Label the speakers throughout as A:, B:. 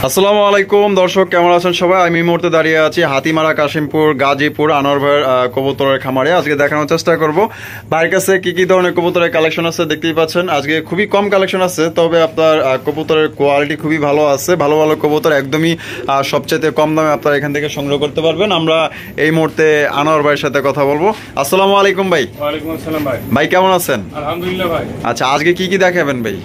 A: আসসালামু আলাইকুম দর্শক, কেমন আছেন সবাই? আমি এই মুহূর্তে দাঁড়িয়ে আছি হাতিমারা কাশিমপুর গাজীপুর আনোয়ার ভাইয়ের কবুতরের খামারে। আজকে দেখানোর চেষ্টা করব ভাইয়ের কাছে কি কি ধরনের কবুতরের কালেকশন আছে। দেখতেই পাচ্ছেন আজকে খুবই কম কালেকশন আছে, তবে আপনার কবুতরের কোয়ালিটি খুবই ভালো আছে। ভালো ভালো কবুতর একদমই সবচেয়ে কম দামে আপনারা এখান থেকে সংগ্রহ করতে পারবেন। আমরা এই মুহূর্তে আনোয়ার ভাইয়ের সাথে কথা বলবো। আসসালামু আলাইকুম ভাই।
B: ওয়ালাইকুম আসসালাম ভাই।
A: ভাই কেমন আছেন?
B: আলহামদুলিল্লাহ ভাই।
A: আচ্ছা, আজকে কি কি দেখাবেন ভাই?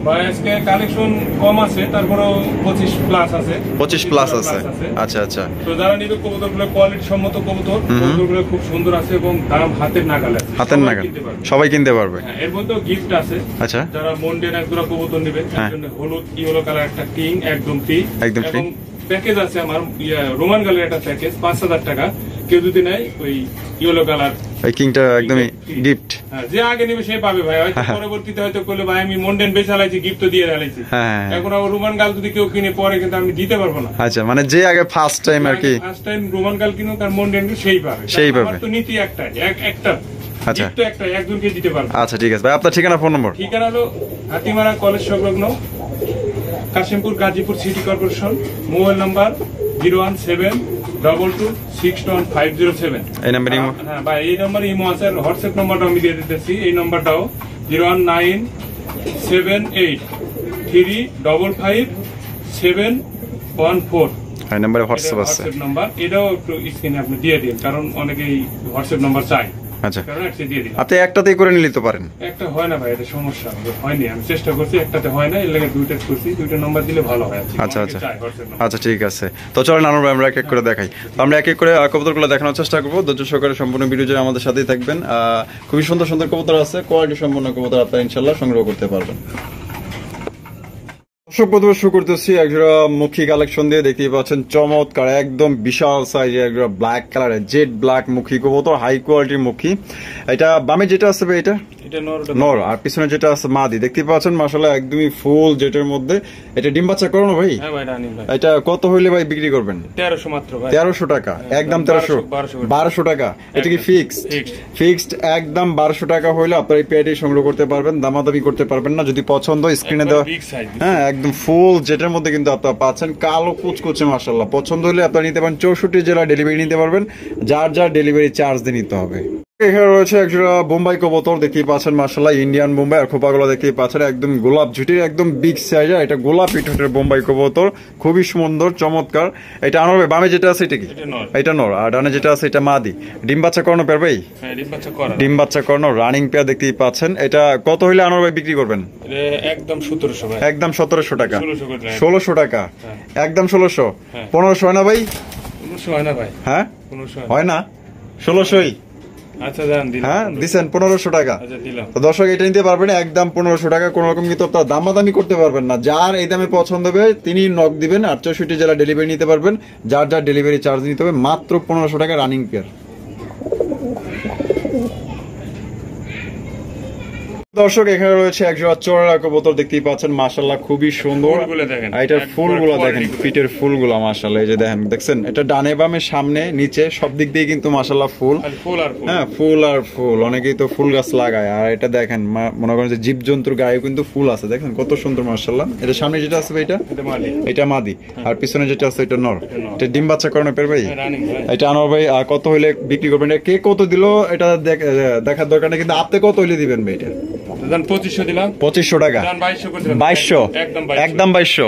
B: ভাই আজকে কালেকশন কম আছে, তারপরেও 25 প্লাস আছে।
A: 25 প্লাস আছে। আচ্ছা আচ্ছা।
B: তো যারা নিবে কবুতরগুলো কোয়ালিটি সম্মত কবুতরগুলো খুব সুন্দর আছে এবং দাম হাতের নাগালে আছে।
A: হাতের নাগালে সবাই কিনতে পারবে।
B: এর মধ্যেও গিফট আছে। আচ্ছা, যারা মন্ডেন একজোড়া কবুতর নেবে তার জন্য হলুদ ইয়েলো কালার একটা কিং একদম ফ্রি। এবং প্যাকেজ আছে আমার রোমান গালের একটা প্যাকেজ 5000 টাকা। কেউ যদি নেয় ওই ইয়েলো কালার
A: এই কিংটা একদমই গিফট।
B: যে আগে নেবে সে পাবে ভাই। হয়তো পরবর্তীতে হয়তো কইলে ভাই আমি মন্ডেন বেচালাইছি গিফট তো দিয়ে রাখছি। এখন আবার রোমান গাল যদি কেউ কিনে পরে কিন্তু আমি দিতে পারবো না।
A: আচ্ছা, মানে যে আগে ফার্স্ট টাইম আর কি
B: ফার্স্ট টাইম রোমান গাল কিনো তার মন্ডেন সেই পাবে। তো নীতি একটাই, একটা
A: আচ্ছা
B: তো একটাই, একজনকে দিতে পারবে।
A: আচ্ছা ঠিক আছে ভাই, আপনার ঠিকানা ফোন নম্বর?
B: ঠিকানা হলো হাতিমারা কলেজ সংলগ্ন Kashimpur Gazipur city corporation. Mobile number 01722261507।
A: এই নাম্বার ইমো?
B: হ্যাঁ ভাই, এই নাম্বার ইমো আছে। হোয়াটসঅ্যাপ নাম্বারটা আমি দিয়ে দিতেছি। এই নাম্বারটাও 01978355714।
A: এই নাম্বারে হোয়াটসঅ্যাপ আছে।
B: নাম্বার এটাও একটু স্ক্রিনে আপনি দিয়ে দিন, কারণ অনেকেই হোয়াটসঅ্যাপ নাম্বার চাই।
A: আচ্ছা, আপনি একটাতেই করে নিলে তো পারেন।
B: একটা হয় না ভাই, এটা সমস্যা হয়নি। আমি চেষ্টা করছি, একটাতে হয় না, এর লাগে দুইটা করছি। দুইটা নাম্বার দিলে ভালো হয়।
A: আচ্ছা আচ্ছা আচ্ছা ঠিক আছে। তো চলেন আনোয়ার ভাই, আমরা এক এক করে দেখাই। তো আমরা এক এক করে কবুতরগুলো দেখানোর চেষ্টা করবো। ধৈর্য সহকারে সম্পূর্ণ ভিডিও জুড়ে আমাদের সাথেই থাকবেন। খুবই সুন্দর সুন্দর কবুতর আছে, কোয়ালিটি সম্পন্ন কবুতর আপনারা ইনশাল্লাহ সংগ্রহ করতে পারবেন। প্রথমে শুরু করতেছি একজোড়া মুখী কালেকশন দিয়ে। দেখতেই পাচ্ছেন চমৎকার একদম বিশাল সাইজের একজোড়া ব্ল্যাক কালারের জেড ব্ল্যাক মুখী কবুতর, হাই কোয়ালিটির মুখী। এটা বামে যেটা আছে এটা নর, আর পিছনে যেটা আছে মাদি। দেখতে পাচ্ছেন মাশাআল্লাহ একদমই ফুল জেটের মধ্যে। এটা ডিম বাচ্চা করানো ভাই?
B: হ্যাঁ ভাই, রানিং ভাই।
A: এটা কত হইলে ভাই বিক্রি করবেন?
B: 1300 মাত্র ভাই।
A: 1300 টাকা একদম। 1200 টাকা। এটা কি ফিক্সড একদম 1200 টাকা হইলে আপনারা এই পেয়ারটি সংগ্রহ করতে পারবেন। দামাদামি করতে পারবেন না। যদি পছন্দ স্ক্রিনে দেওয়া, হ্যাঁ একদম ফুল জেটের মধ্যে কিন্তু আপনারা পাচ্ছেন। কালো কুচকুচে মাশাআল্লাহ। পছন্দ হলে আপনারা নিতে পারেন। 64 জেলা ডেলিভারি নিতে পারবেন। যার যার ডেলিভারি চার্জ দিয়ে নিতে হবে। এখানে রয়েছে একজোড়া বোম্বাই কবুতর। দেখতেই পাচ্ছেন মাশাআল্লাহ ইন্ডিয়ান বোম্বাই। আর খোপাগুলো দেখতেই পাচ্ছেন একদম গোলাপ ঝুটির একদম বিগ সাইজের। এটা গোলাপি ঠোঁটের বোম্বাই কবুতর, খুবই সুন্দর চমৎকার। এটা আনোয়ার ভাই বামে যেটা আছে এটা কি? এটা নর, আর ডানে যেটা আছে এটা মাদি। ডিম বাচ্চা করানো পেয়ার ভাই? ডিম বাচ্চা করানো রানিং পেয়ার দেখতেই পাচ্ছেন। এটা কত হইলে আনোয়ার ভাই বিক্রি করবেন?
B: একদম 1700 ভাই।
A: একদম 1700 টাকা। 1600 টাকা একদম। 1600 1500 হয় না ভাই?
B: 1500 হয় না ভাই।
A: হ্যাঁ হয় না, 1600ই।
B: আচ্ছা জান দিন।
A: হ্যাঁ দিছেন 1500 টাকা।
B: আচ্ছা দিলাম।
A: তো দর্শক এটা নিতে পারবেন একদম 1500 টাকা। কোনো রকম কিন্তু আপনারা দামাদামি করতে পারবেন না। যার এই দামে পছন্দ হবে তিনি নক দিবেন। 68 জেলা ডেলিভারি নিতে পারবেন। যার যার ডেলিভারি চার্জ নিতে হবে মাত্র 1500 টাকা রানিং পেয়ার। দর্শক এখানে রয়েছে একজোড়া চোরা কবুতর। দেখতেই পাচ্ছেন মাশাআল্লাহ খুবই সুন্দর। এটার ফুলগুলো দেখেন, পিটের ফুলগুলো মাশাআল্লাহ। এই যে দেখেন, দেখছেন এটা ডানে বামে সামনে নিচে সব দিক দিয়ে কিন্তু মাশাআল্লাহ ফুল। হ্যাঁ ফুল আর ফুল। অনেকেই তো ফুল গাছ লাগায়, আর এটা দেখেন মনে করেন যে জীবজন্তুর গায়ে কিন্তু ফুল আছে। দেখেন কত সুন্দর মাশাআল্লাহ। এটা সামনে যেটা আছে এটা মাদি, আর পিছনে যেটা আছে এটা নর। এটা ডিম বাচ্চা করানো পের ভাই? এটা আনোয়ার ভাই কত হইলে বিক্রি করবেন? এটা কে কত দিল এটা দেখার দরকার নেই, কিন্তু আপনি কত হইলে দিবেন ভাই? এটা
B: 2500 দিলাম।
A: 2500 টাকা। 2200 একদম 2200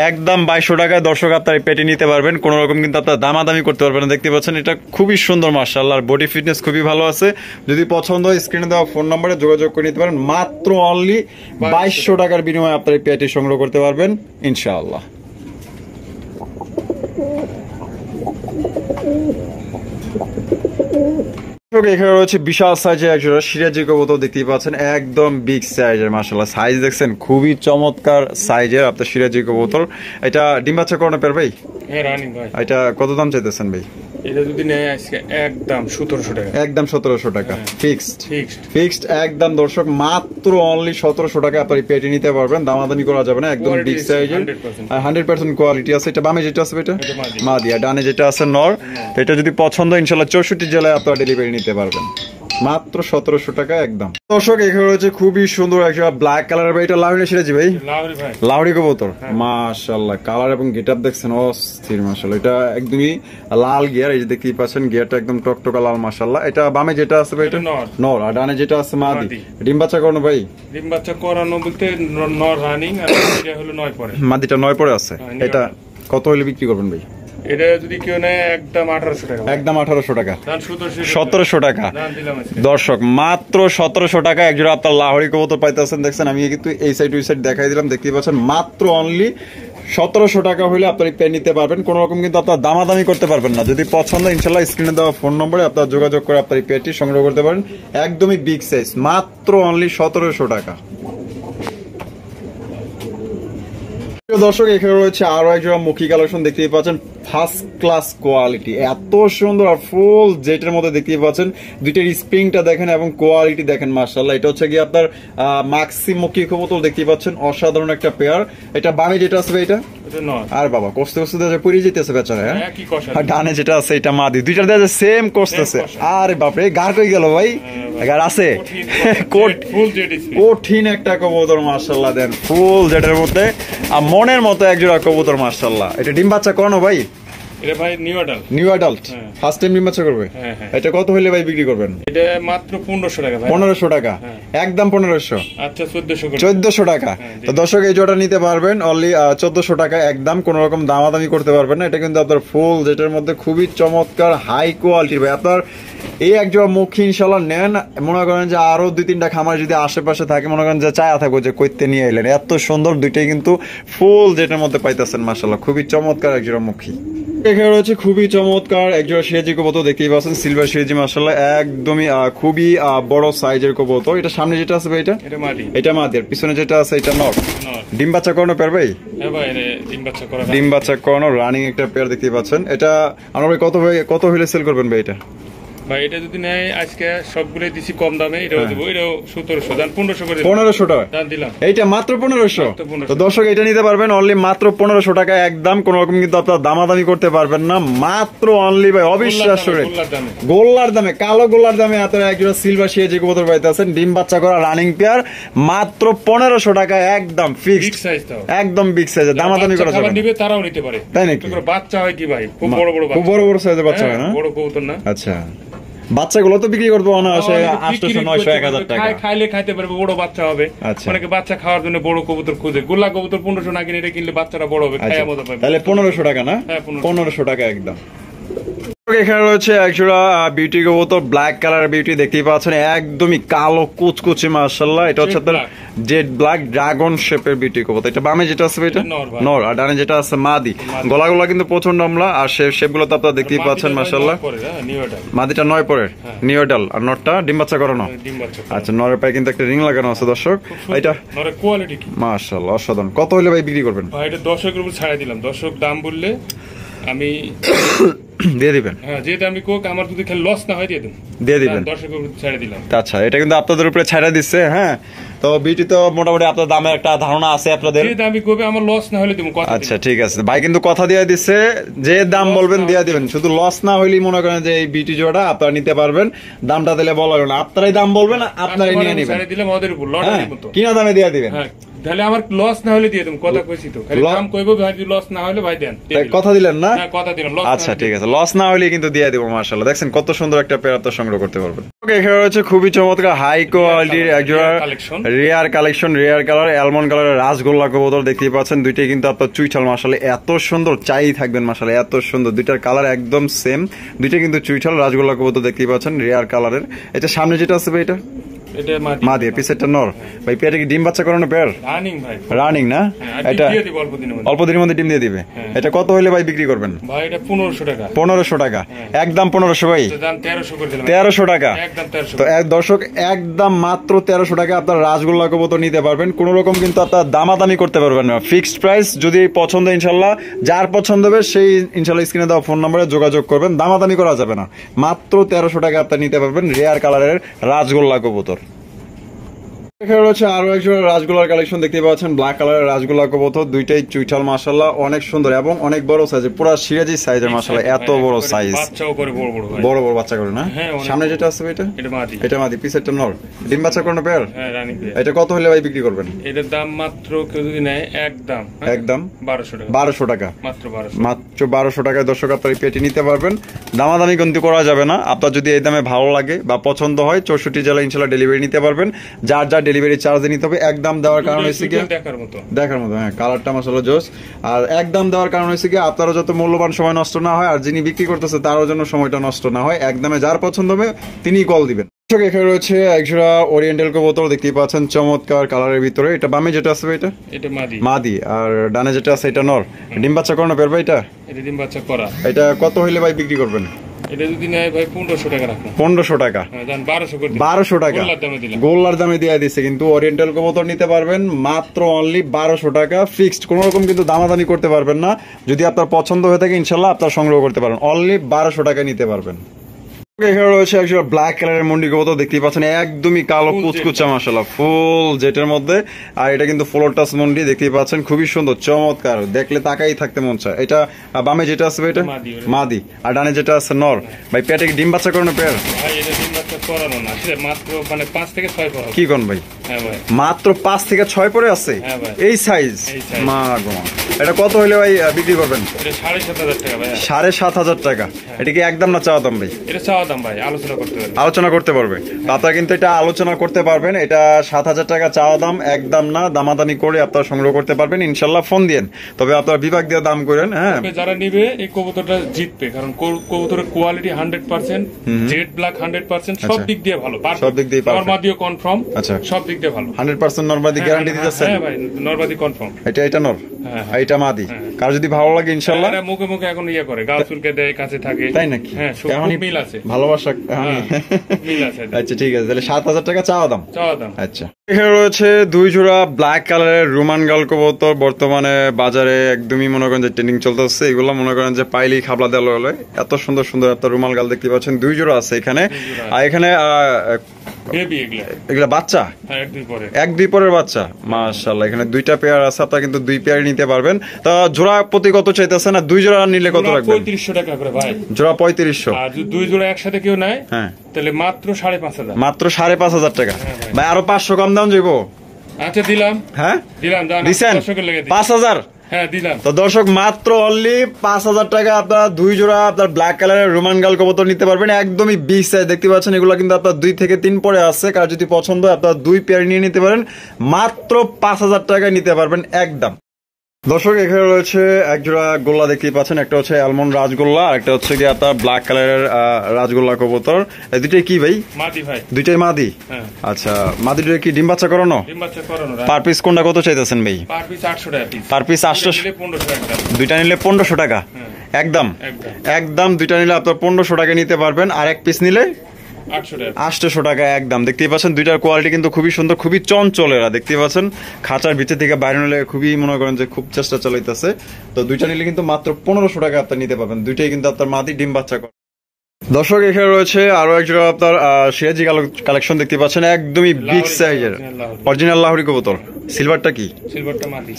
A: একদম 2200 টাকায় দর্শক আপনার পেটি নিতে পারবেন। কোন রকম কিন্তু আপনার দামাদামি করতে পারবেন না। দেখতে পাচ্ছেন এটা খুবই সুন্দর মাশাআল্লাহ। আর বডি ফিটনেস খুবই ভালো আছে। যদি পছন্দ হয় স্ক্রিনে দেওয়া ফোন নম্বরে যোগাযোগ করে নিতে পারেন। মাত্র অনলি 2200 টাকার বিনিময়ে আপনার পেটি সংগ্রহ করতে পারবেন ইনশাআল্লাহ। এখানে রয়েছে বিশাল সাইজের একজোড়া সিরাজি কবুতর। দেখতেই পাচ্ছেন একদম বিগ সাইজের মাশাআল্লাহ। সাইজ দেখছেন খুবই চমৎকার সাইজের আপনার সিরাজি কবুতর। এটা ডিম বাচ্চা করানো পেয়ার ভাই?
B: হ্যাঁ রানিং ভাই।
A: এটা কত দাম চাইতেছেন ভাই?
B: এটা যদি নেয় আজকে একদম 1700 টাকা।
A: একদম 1700 টাকা ফিক্সড একদম। দর্শক মাত্র অনলি 1700 টাকা আপনার পেটি নিতে পারবেন। দামাদামি করা যাবে না। একদম বিগ সাইজের 100% কোয়ালিটি আছে। এটা বামে যেটা আছে এটা মাদি, আর ডানে যেটা আছে নর। এটা যদি পছন্দ ইনশাআল্লাহ 64 জেলায় আপনারা ডেলিভারি নিতে পারবেন। মাত্র 1700 টাকা একদম। দর্শক এখানে রয়েছে খুবই সুন্দর একটা ব্ল্যাক কালারের ভাই, এটা লাহোরি সিরাজি ভাই, লাহোরি কবুতর। মাশাআল্লাহ কালার এবং গেটআপ দেখছেন অস্থির মাশাআল্লাহ। এটা একদমই লাল গিয়ার, এই যে দেখতেই পাচ্ছেন গিয়ারটা একদম টকটকা লাল মাশাআল্লাহ। এটা বামে যেটা আছে ভাই এটা নর, আর ডানে যেটা আছে মাদি। ডিম বাচ্চা করানো ভাই?
B: ডিম বাচ্চা করানো বলতে নর রানিং, আর এটা হলো 9 পরে,
A: মাদিটা 9 পরে আছে। এটা কত হলে বিক্রি করবেন ভাই?
B: এটা যদি কেউ নেয় একদম 1800 টাকা,
A: একদম 1800 টাকা,
B: 1700
A: টাকা। দর্শক মাত্র 1700 টাকা একজোড়া আপনার লাহোরি কবুতর পাইতেছেন। দেখছেন আমি কিন্তু এই সাইড ওই সাইড দেখাই দিলাম, দেখতেই পাচ্ছেন মাত্র অনলি 1700 টাকা হলে আপনার পেয়ে নিতে পারবেন। কোন রকম কিন্তু আপনার দামাদামি করতে পারবেন না। যদি পছন্দ ইনশাল্লাহ স্ক্রিনে দেওয়া ফোন নম্বরে আপনার যোগাযোগ করে আপনার এই পেটি সংগ্রহ করতে পারেন। একদমই বিগ সাইজ, মাত্র অনলি 1700 টাকা। দর্শক এখানে রয়েছে আরো একজোড়া মুখী কালেকশন, দেখতেই পাচ্ছেন ফার্স্ট ক্লাস কোয়ালিটি, এত সুন্দর আর ফুল জেটের মধ্যে দেখতেই পাচ্ছেন। দুইটার স্প্রিংটা দেখেন এবং কোয়ালিটি দেখেন মাশাআল্লাহ। এটা হচ্ছে কি আপনার মাক্সি মুখী কবুতর, দেখতেই পাচ্ছেন অসাধারণ একটা পেয়ার। এটা বামে যেটা আছে এটা আর বাবা কষ্ট কষ্ট পুড়ে যেতেছে বেচারা, আর ডানে যেটা আছে এটা মাদি, দুইটার দেখা সেম করতেছে। আরে বাপরে গার কই গেল ভাই, গার আছে কঠিন একটা কবুতর মাশাআল্লাহ। দেন ফুল জেটের মধ্যে আর মনের মতো একজোড়া কবুতর মাশাআল্লাহ। এটা ডিম বাচ্চা করানো ভাই?
B: এটা ভাই new adult,
A: new adult first time ডিম বাচ্চা করবে। এটা কত হইলে ভাই বিক্রি করবেন?
B: এটা মাত্র 1500 টাকা ভাই।
A: 1500 টাকা একদম 1500।
B: আচ্ছা
A: 1400 টাকা। তো দর্শক এই জোড়া নিতে পারবেন অনলি 1400 টাকা একদম, কোন রকম দামাদামি করতে পারবেন না। এটা কিন্তু আপনার ফুল যেটার মধ্যে খুবই চমৎকার হাই কোয়ালিটির ভাই। আপনার এই একজোড়া মুখী ইনশাল্লাহ নেন, মনে করেন যে আরো 2-3টা খামার যদি আশেপাশে থাকে মনে করেন যে চায়া থাকবো যে কইতে নিয়ে এলেন। এত সুন্দর দুইটাই কিন্তু ফুল যেটার মধ্যে পাইতেছেন মাশাআল্লাহ, খুবই চমৎকার একজোড়া মুখী। এখানে রয়েছে খুবই চমৎকার একজোড়া সিরাজি কবুতর, দেখতেই পাচ্ছেন সিলভার সিরাজি মাশাআল্লাহ, একদমই খুবই বড় সাইজের কবুতর। এটা সামনে যেটা আছে ভাই এটা মাদি, আর পিছনে যেটা আছে এটা নর। ডিম বাচ্চা করানো পেয়ার ভাই? ডিম বাচ্চা করানো রানিং একটা পেয়ার দেখতেই পাচ্ছেন। এটা আমরা ভাই কত হইলে সেল করবেন ভাই? এটা
B: ভাই এটা যদি নেয় আজকে সবগুলো দিছি কম দামে, এটাও দেবো, এটাও 1700 দাম 1500 করে
A: 1500 টাকা
B: দাম দিলাম।
A: এইটা মাত্র 1500। তো দর্শক এটা নিতে পারবেন অনলি মাত্র 1500 টাকা একদম, কোন রকম কিন্তু আপনারা দামাদামি করতে পারবেন না। মাত্র অনলি ভাই অবিশ্বাস্য রেট, গোল্লার দামে, কালো গোল্লার দামে আপনারা একজোড়া সিলভার সিরাজি কবুতর পাইতেছেন ডিম বাচ্চা করা রানিং পেয়ার মাত্র 1500 টাকা একদম ফিক্সড, একদম বিগ সাইজ। দামাদামি করা যাবে না,
B: তারাও নিতে পারে তাই নাকি? বাচ্চা হয় কি ভাই খুব বড়
A: বড় সাইজের বাচ্চা হয় না,
B: বড় কবুতর না।
A: আচ্ছা বাচ্চাগুলো তো বিক্রি করবো অনায়াসে 800 900 1000 টাকা,
B: খাইলে খাইতে পারবে, বড় বাচ্চা হবে। অনেকে বাচ্চা খাওয়ার জন্য বড় কবুতর খুঁজে, গোল্লা কবুতর 1500 না কিনে এটা কিনলে বাচ্চাটা বড় হবে, খায়া মজা পাবে। তাহলে
A: 1500 টাকা না? 1500 টাকা একদম। এখানে রয়েছে একজোড়া বিউটি কবুতর, ব্ল্যাক কালার বিউটি, দেখতেই পাচ্ছেন একদমই কালো কুচকুচে মাশাআল্লাহ। এটা হচ্ছে আপনার জেড ব্ল্যাক ড্রাগন শেপের বিউটি কবুতর। এটা বামে যেটা আছে এটা নর, আর ডানে যেটা আছে মাদি। গলাগুলো কিন্তু প্রচন্ড আমলা, আর শেপগুলো তো আপনারা দেখতেই পাচ্ছেন মাশাআল্লাহ। মাদিটা 9 পরের নিউ অ্যাডাল, আর নরটা ডিম বাচ্চা করানো। আচ্ছা নরের পায়ে কিন্তু একটা রিং লাগানো আছে দর্শক। এটা নরের কোয়ালিটি কি মাশাআল্লাহ অসাধারণ। কত হইলে ভাই বিক্রি করবেন?
B: ভাই এটা 10 এর উপর ছাড়া দিলাম, দর্শক দাম বললে আমি
A: দিয়ে দিবেন।
B: হ্যাঁ যেটা আমি কোক আমার যদি খালি লস না হয় দিয়ে দিবেন, 10 এর উপর ছাড়া দিলাম।
A: আচ্ছা এটা কিন্তু আপনাদের উপরে ছাড়া দিচ্ছে। হ্যাঁ তো বিউটি তো মোটামুটি আপনার দামের একটা ধারণা আছে আপনাদের,
B: যে দামই কবে আমার লস না হলে দেব কথা।
A: আচ্ছা ঠিক আছে ভাই, কিন্তু কথা দিয়ে দিচ্ছে যে দাম বলবেন দিয়ে দিবেন, শুধু লস না হইলেই মনে করেন যে এই বিউটি জোড়া আপনারা নিতে পারবেন। দামটা দিলে বলা হলো না, আপনারাই দাম বলবেন, আপনারাই নিয়ে নেবেন।
B: ছাড়া দিলে আমাদের উপর লটারির মতো
A: কিনা দামে দিয়ে দিবেন।
B: হ্যাঁ তাহলে আমার লস না হলে দিয়ে দেব, কথা কইছি তো, খালি দাম কইবো ভাই, যদি লস না হলে ভাই দেন।
A: কথা দিলেন না?
B: হ্যাঁ কথা দিলাম।
A: আচ্ছা ঠিক আছে, লস না হলে কিন্তু দিয়ে দেব মাশাআল্লাহ। দেখছেন কত সুন্দর একটা পেয়ার তো সংগ্রহ করতে পারবেন। এখানে রয়েছে খুবই চমৎকার হাই কোয়ালিটির একজোড়া rare collection, rare colour almond কালারের রাজগোল্লা কবুতর, দেখতেই পাচ্ছেন দুইটাই কিন্তু আপনার চুইঠাল মাশাআল্লাহ, এত সুন্দর চাই থাকবেন মাশাআল্লাহ, এত সুন্দর। দুইটার কালার একদম সেম, দুইটা কিন্তু চুইঠাল রাজগোল্লা কবুতর দেখতেই পাচ্ছেন রেয়ার কালারের। এটা সামনে যেটা আছে ভাই এটা মাদি, পিছেরটা নর। ভাই পেয়ারটা কি ডিম বাচ্চা করানো পেয়ার? রানিং না? এটা অল্প দিনের মধ্যে ডিম দিয়ে দিবে। এটা কত হইলে ভাই বিক্রি করবেন?
B: ভাই এটা 1500 টাকা।
A: 1500 টাকা একদম 1500 ভাই,
B: দাম 1300 করে দিলাম।
A: 1300 টাকা
B: একদম 1300।
A: তো এক দর্শক একদম মাত্র 1300 টাকা আপনার রাজগোল্লা কবুতর নিতে পারবেন। কোন রকম কিন্তু আপনার দামাদামি করতে পারবেন না, ফিক্সড প্রাইস। যদি পছন্দ ইনশাআল্লাহ যার পছন্দ হবে সেই ইনশাআল্লাহ স্ক্রিনে দেওয়া ফোন নম্বরে যোগাযোগ করবেন, দামাদামি করা যাবে না। মাত্র 1300 টাকা আপনার নিতে পারবেন রেয়ার কালারের রাজগোল্লা কবুতর। এখানে রয়েছে আরো একজোড়া রাজগোলার কালেকশন দেখতে পাচ্ছেন, ব্ল্যাক কালারের রাজগোলা কবুতর, দুইটাই চুইঠাল মাশাআল্লাহ, অনেক সুন্দর এবং অনেক বড় সাইজের, পুরো সিরাজি সাইজের মাশাআল্লাহ, এত বড় সাইজ,
B: বাচ্চাও করে বড় বড় হয়,
A: বড় বড় বাচ্চা করে না? সামনে যেটা আছে এটা মাদি, পিছেরটা নর, ডিম বাচ্চা করে পেয়ার।
B: হ্যাঁ, রানী পেয়ার।
A: এটা কত হলে ভাই বিক্রি করবেন?
B: এটার দাম মাত্র কেউ যদি নেয় একদম 1200 টাকা, মাত্র
A: 1200 টাকায় দর্শক আপনার এই পেটি নিতে পারবেন। দামাদামি কিন্তু করা যাবে না, আপনার যদি এই দামে ভালো লাগে বা পছন্দ হয় 64 জেলা ইনশাআল্লাহ ডেলিভারি নিতে পারবেন। যার যার ডেলিভারি চার্জ নিতে হবে। একদম দেওয়ার কারণ হচ্ছে কি দেখার মতো, হ্যাঁ কালারটা মাশাআল্লাহ জোস। আর একদম দেওয়ার কারণ হচ্ছে কি আপনারা যত মূল্যবান সময় নষ্ট না হয়, আর যিনি বিক্রি করতেছে তারও জন্য সময়টা নষ্ট না হয়, একদমে যার পছন্দ হবে তিনিই কল দিবেন। এখানে রয়েছে একজোড়া ওরিয়েন্টাল কবুতর দেখতেই পাচ্ছেন, চমৎকার কালারের ভিতরে। এটা বামে যেটা আছে এটা মাদি, আর ডানে যেটা আছে এটা নর। ডিম বাচ্চা করানো পারবে এটা?
B: ডিম বাচ্চা করা।
A: এটা কত হইলে ভাই বিক্রি করবেন?
B: এটা যদি নেয় ভাই 1500 টাকা রাখুন।
A: 1500 টাকা?
B: জান
A: 1200 টাকা গোল্লার দামে দিয়ে দিছে, কিন্তু ওরিয়েন্টাল কবুতর নিতে পারবেন মাত্র অনলি 1200 টাকা ফিক্সড, কোনো রকম কিন্তু দামাদামি করতে পারবেন না। যদি আপনার পছন্দ হয়ে থাকে ইনশাআল্লাহ আপনার সংগ্রহ করতে পারেন, অনলি 1200 টাকা নিতে পারবেন। এখানে রয়েছে একজন ব্ল্যাক কালারের মুন্ডি কবুতর দেখতেই পাচ্ছেন, একদমই কালো কুচকুচা মাশাআল্লাহ, ফুল জেটের মধ্যে। আর এটা কিন্তু ফ্লোর টাচ মুন্ডি দেখতেই পাচ্ছেন, খুবই সুন্দর চমৎকার, দেখলে তাকাই থাকতে মন চায়। এটা বামে যেটা আছে এটা মাদি, আর ডানে যেটা আছে নর। ভাই পেটে ডিম বাচ্চা করানো পেয়ার?
B: ভাই এটা ডিম বাচ্চা করানো না, মাত্র মানে 5 থেকে 6 পরে।
A: কি কোন ভাই?
B: হ্যাঁ ভাই,
A: মাত্র 5 থেকে 6 পরে আছে এই সাইজ। মা গো, এটা কত হইলে ভাই বিক্রি করবেন?
B: এটা 7500 টাকা ভাই।
A: 7500 টাকা? এটা কি একদম না চাওয়া দাম ভাই?
B: এটা চাওয়া দাম ভাই,
A: আলোচনা করতে পারবে আপনারা, কিন্তু এটা আলোচনা করতে পারবেন। এটা 7000 টাকা চাওয়া দাম, একদম না, দামাদামি করে আপনারা সংগ্রহ করতে পারবেন ইনশাআল্লাহ। ফোন দিন, তবে আপনারা বিভাগ দিয়ে দাম করেন। হ্যাঁ,
B: যারা নিবে এই কবুতরটা জিতবে, কারণ কবুতরের কোয়ালিটি 100%, জেড ব্ল্যাক 100%, সব দিক দিয়ে ভালো, সব দিক দিয়ে নরমাদিও কনফার্ম। আচ্ছা, সব দিক দিয়ে ভালো,
A: 100% নরমাদি গ্যারান্টি দিতেছে?
B: হ্যাঁ ভাই, নরমাদি কনফার্ম।
A: এটা নর, এটা মাদি। কার যদি ভালো লাগে ইনশাআল্লাহ,
B: মুখে মুখে এখন ইয়ে করে, গাল চুলকে দেয়, কাছে থাকে, তাই নাকি? হ্যাঁ, সব মিল আছে,
A: ভালোবাসা মিল আছে। আচ্ছা ঠিক আছে, তাহলে 7000 টাকা চাওয়া দাম। আচ্ছা, এখানে রয়েছে 2 জোড়া ব্ল্যাক কালারের রোমান গাল কবুতর, বর্তমানে বাজারে একদমই মনে করেন যে ট্রেন্ডিং চলতেছে। এগুলো মনে করেন যে পাইলেই খাবলা দেওয়া হলে, এত সুন্দর সুন্দর আপনার রুমাল গাল দেখতে পাচ্ছেন, 2 জোড়া আছে এখানে। আর এখানে এগুলা বাচ্চা, 1-2 পরের বাচ্চা মাশাআল্লাহ। এখানে 2টা পেয়ার আছে, আপনারা কিন্তু 2 পেয়ার নিতে পারবেন। তা জোড়া প্রতি কত চাইতেছেন? না 2 জোড়া নিলে কত রাখবেন?
B: 3500 টাকা করে ভাই, জোড়া
A: 3500।
B: আর যদি 2 জোড়া একসাথে কেউ নেয়, হ্যাঁ, তাহলে মাত্র 5500।
A: মাত্র 5500 টাকা ভাই, আরো 500 কম দাম যাইবো?
B: আচ্ছা দিলাম, হ্যাঁ দিলাম, দিছেন
A: 5000।
B: হ্যাঁ দিলাম।
A: তো দর্শক মাত্র অনলি 5000 টাকা আপনারা 2 জোড়া আপনার ব্ল্যাক কালারের রোমান গাল কবুতর নিতে পারবেন, একদমই বিগ সাইজ দেখতে পাচ্ছেন। এগুলো কিন্তু আপনার 2 থেকে 3 পরে আছে, কার যদি পছন্দ হয় আপনারা 2 পেয়ার নিয়ে নিতে পারেন, মাত্র 5000 টাকায় নিতে পারবেন একদম। দর্শক এখানে রয়েছে একজোড়া গোল্লা দেখতেই পাচ্ছেন, একটা হচ্ছে অ্যালমন্ড রাজগোল্লা, আর একটা হচ্ছে কি আপনার ব্ল্যাক কালারের রাজগোল্লা কবুতর। এই দুইটাই কি ভাই? মাদি ভাই, দুইটাই মাদি। আচ্ছা, মাদি দুটো কি ডিম বাচ্চা করানো? ডিম বাচ্চা করানো। পার পিস কোনটা কত চাইতেছেন ভাই? পার পিস 800 টাকা পিস। পার পিস 800, 1500 টাকা। দুইটা নিলে 1500 টাকা একদম, একদম। দুইটা নিলে আপনার 1500 টাকা নিতে পারবেন, আর এক পিস নিলে 800 টাকা একদম। দেখতেই পাচ্ছেন দুইটার কোয়ালিটি কিন্তু খুবই সুন্দর, খুবই চঞ্চল। এরা দেখতেই পাচ্ছেন খাঁচার ভিতর থেকে বাইরে নিলে খুবই মনে করেন যে খুব চেষ্টা চালাইতেছে। তো দুইটা নিলে কিন্তু মাত্র 1500 টাকা আপনার নিতে পারবেন, দুইটাই কিন্তু আপনার মাদি ডিম বাচ্চা করে। দর্শক এখানে রয়েছে আরো একজোড়া আপনার সিরাজি কালেকশন দেখতে পাচ্ছেন, একদমই বিগ সাইজের অরিজিনাল লাহোরি কবুতর। সিলভারটা কি?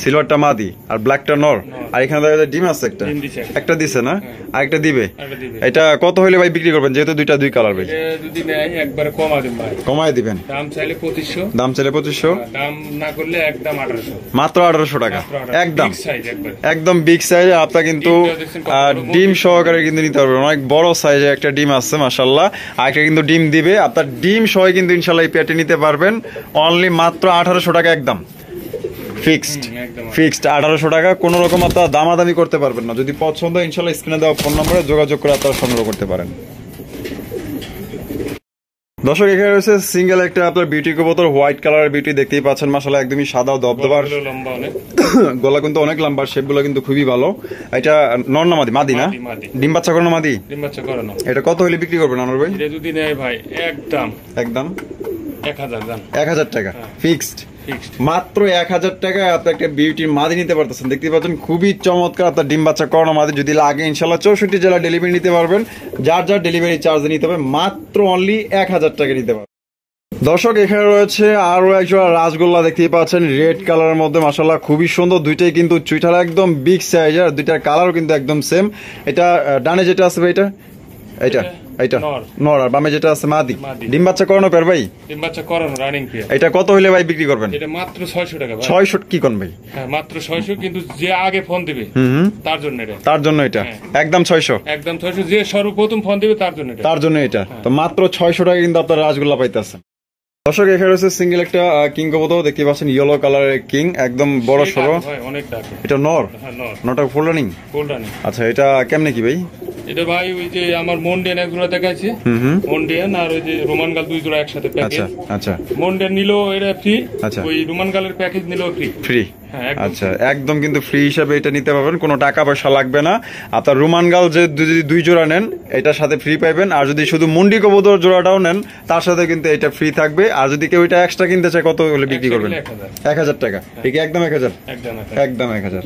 A: সিলভারটা মাদি, আর ব্ল্যাকটা নর। আর এখানে ডিম আছে, একটা দিছে না, আরেকটা দিবে। এটা কত হইলে ভাই বিক্রি করবেন, যেহেতু দুইটা 2 কালার? ভাই যদি নেয় একবারে কমায় দিবেন। দাম চাইলে 2500, দাম চাইলে 2500, দাম না করলে একদম 1800, মাত্র 1800 টাকা একদম, একদম বিগ সাইজ। আপনারা কিন্তু ডিম সহকারে কিন্তু নিতে পারবেন, অনেক বড় সাইজের একটা ডিম আছে মাশাআল্লাহ, আর একটা কিন্তু ডিম দিবে। আপনার ডিম সহ কিন্তু ইনশাআল্লাহ এই পেয়ারটি নিতে পারবেন অনলি মাত্র 1800 টাকা একদম ফিক্সড, ফিক্সড 1800 টাকা। কোন রকম আপনারা দামাদামি করতে পারবেন না। যদি পছন্দ হয় ইনশাআল্লাহ স্ক্রিনে দেওয়া ফোন নম্বরে যোগাযোগ করে আপনারা সংগ্রহ করতে পারেন। দর্শক এখানে রয়েছে সিঙ্গেল একটা আপনার বিউটি কবুতর, হোয়াইট কালারের বিউটি দেখতেই পাচ্ছেন মাশাআল্লাহ, একদমই সাদা দবদবার, গলা কিন্তু অনেক লম্বা, শেপগুলো কিন্তু খুবই ভালো। এটা নর না মাদি? মাদি না, ডিম বাচ্চা করানো মাদি। ডিম বাচ্চা করানো। এটা কত হলে বিক্রি করবেন আনোয়ার ভাই? এটা যদি নেয় ভাই একদম, একদম 1000 টাকা ফিক্সড, মাত্র 1000 টাকায় আপনি একটা বিউটির মাদি নিতে পারতেছেন। দেখতে পাচ্ছেন খুবই চমৎকার আপনার ডিম বাচ্চা করানো মাদি। যদি লাগে ইনশাআল্লাহ 64 জেলা ডেলিভারি নিতে পারবেন, যার যার ডেলিভারি চার্জ নিতে হবে, মাত্র অনলি 1000 টাকা নিতে পারবেন। দর্শক এখানে রয়েছে আরো একজোড়া রাসগোল্লা, দেখতেই পাচ্ছেন রেড কালারের মধ্যে, মাশাআল্লাহ খুবই সুন্দর। দুইটাই কিন্তু চুইঠাল একদম বিগ সাইজের, দুইটার কালারও কিন্তু একদম সেম। এটা ডানে যেটা আছে ভাই, এটা এটা নর, আর বামে যেটা আছে মাদি। ডিম বাচ্চা করানো পেয়ার ভাই?
B: ডিম বাচ্চা করানো রানিং পেয়ার।
A: এটা কত হইলে ভাই বিক্রি করবেন?
B: এটা মাত্র 600 টাকা ভাই।
A: 600 কি কোন ভাই?
B: হ্যাঁ মাত্র 600, কিন্তু যে আগে ফোন দিবে তার জন্য এটা।
A: তার জন্য এটা একদম 600,
B: একদম 600। যে সর্বপ্রথম ফোন দিবে তার জন্য এটা।
A: তার জন্য এটা। তো মাত্র 600 টাকা কিন্তু আপনার রাসগোল্লা পাইতেছেন। দর্শক এখানে রয়েছে সিঙ্গেল একটা কিং কবুতর, দেখতে পাচ্ছেন ইয়েলো কালারের কিং, একদম বড় সরো।
B: অনেক ডাকে।
A: এটা নর? নটা ফুল রানিং। আচ্ছা এটা কেমনে কি ভাই?
B: এটা ভাই ওই যে আমার মন্ডিয়ান এক জোড়া দেখাইছে, মন্ডিয়ান আর ওই যে রোমান গাল দুই জোড়া একসাথে প্যাকেজ।
A: আচ্ছা
B: মন্ডিয়ান নিলো এটা ফ্রি,
A: আচ্ছা
B: ওই রোমান গালের প্যাকেজ নিলো ফ্রি।
A: আচ্ছা একদম কিন্তু ফ্রি হিসাবে এটা নিতে পারবেন, কোনো টাকা পয়সা লাগবে না। আপনার রোমান গাল যে যদি 2 জোড়া নেন এটার সাথে ফ্রি পাইবেন, আর যদি শুধু মুন্ডি কবুতর জোড়াটাও নেন তার সাথে কিন্তু এটা ফ্রি থাকবে। আর যদি কেউ এটা এক্সট্রা কিনতে চায় কত হলে বিক্রি করবেন? 1000 টাকা। ঠিক একদম 1000, একদম 1000।